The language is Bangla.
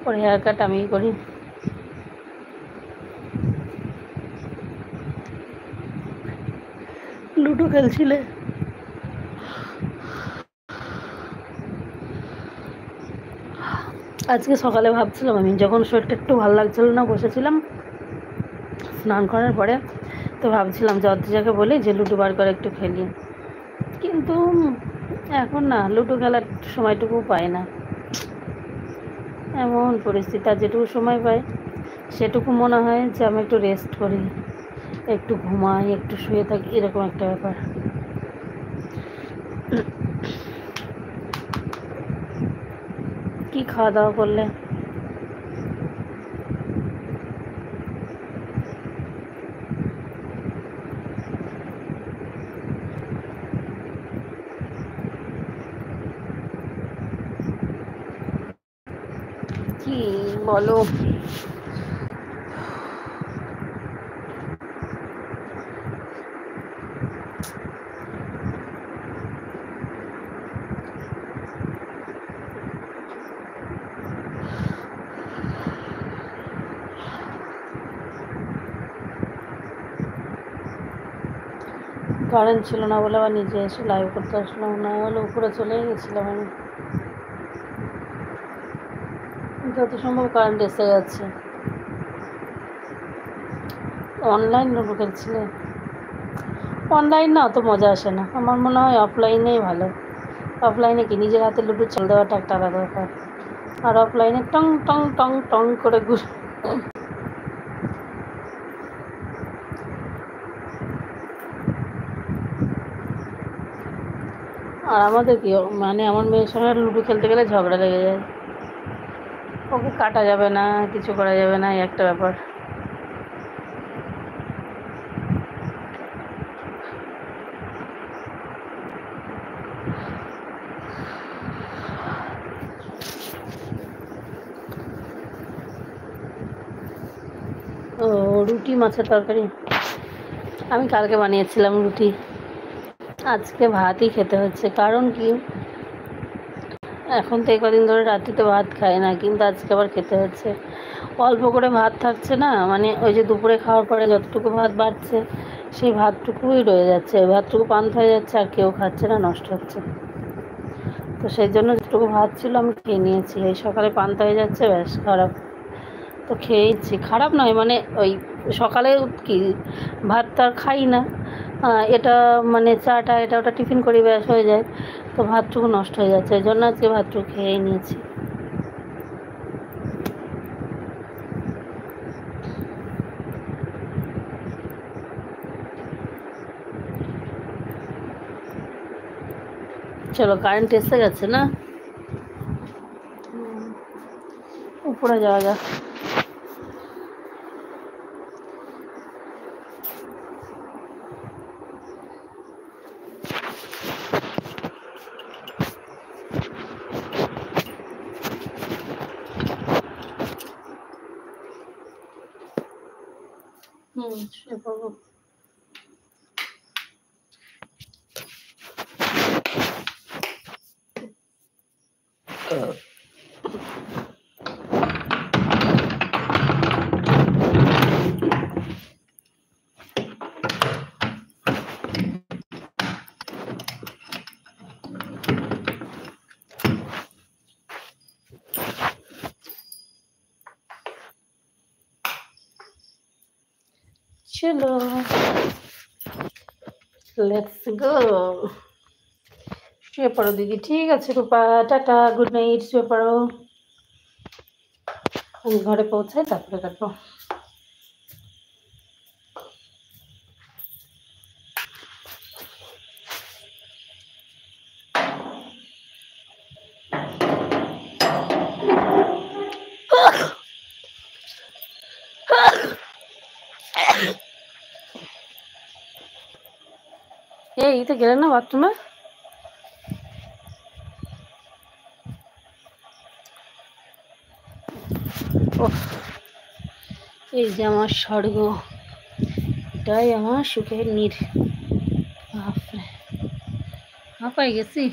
ওর হেয়ার কাট আমি করি। লুডো খেলছিলে? আজকে সকালে ভাবছিলাম, আমি যখন শরীরটা একটু ভালো লাগছিল না, বসেছিলাম স্নান করার পরে, তো ভাবছিলাম যে অর্ধেজাকে বলি যে লুডো বার করে একটু খেলি, কিন্তু এখন না লুডো খেলার সময়টুকু পাই না, এমন পরিস্থিতি। আর যেটুকু সময় পাই সেটুকু মনে হয় যে আমি একটু রেস্ট করি, একটু ঘুমাই, একটু শুয়ে থাকি, এরকম একটা ব্যাপার। কি খাওয়া দাওয়া করলে? কি বলো? কারেন্ট ছিল না বলে আবার নিজে এসে লাইভ করতে আসলাম, না হলে উপরে চলে গেছিলাম আমি। যত সম্ভব কারেন্ট এসে গেছে। Online ludo খেলছিলে? অনলাইন না অত মজা আসে না, আমার মনে হয় অফলাইনেই ভালো। অফলাইনে কি নিজের হাতে লুডো চাল দেওয়াটা একটা আলাদা ব্যাপার, আর অফলাইনে টং টং টং টং করে ঘুরে। আর আমাদের কি, মানে আমার মেয়ের সঙ্গে লুডো খেলতে গেলে ঝগড়া লেগে যায়, ওকে কাটা যাবে না, কিছু করা যাবে না, এই একটা ব্যাপার। ও, রুটি মাছের তরকারি? আমি কালকে বানিয়েছিলাম রুটি, আজকে ভাতই খেতে হচ্ছে। কারণ কি, এখন তো কদিন ধরে রাত্রিতে ভাত খায় না, কিন্তু আজকে আবার খেতে হচ্ছে। অল্প করে ভাত থাকছে না, মানে ওই যে দুপুরে খাওয়ার পরে যতটুকু ভাত বাড়ছে সেই ভাতটুকুই রয়ে যাচ্ছে, ওই ভাতটুকু পান্তা হয়ে যাচ্ছে, আর কেউ খাচ্ছে না, নষ্ট হচ্ছে। তো সেই জন্য যেটুকু ভাত ছিল আমি খেয়ে নিয়েছি, এই সকালে পান্তা হয়ে যাচ্ছে, ব্যাস খারাপ। তো খেয়েছি, খারাপ নয়, মানে ওই সকালে কি ভাত তো আর খাই না, এটা মানে চাটা এটা ওটা টিফিন করি, ব্যাস হয়ে যায়, তো ভাতটুকু নষ্ট হয়ে যাচ্ছে, এই জন্য আজকে ভাতটুকু খেয়েই নিয়েছি। চলো, কারেন্ট এসে গেছে না, উপরে যাওয়া যাক। শুয়ে পড়বো। চলো, লেটস গো। শুয়ে পড়ো দিদি, ঠিক আছে রূপা, টাটা, গুড নাইট, শুয়ে পড়ো। আমি ঘরে পৌঁছাই তারপরে কাটবো। এই তো গেলে না বাথরুমে? এই যে আমার স্বর্গ, এটাই আমার সুখের নীড়। বাপরে, হাঁপাই গেছি।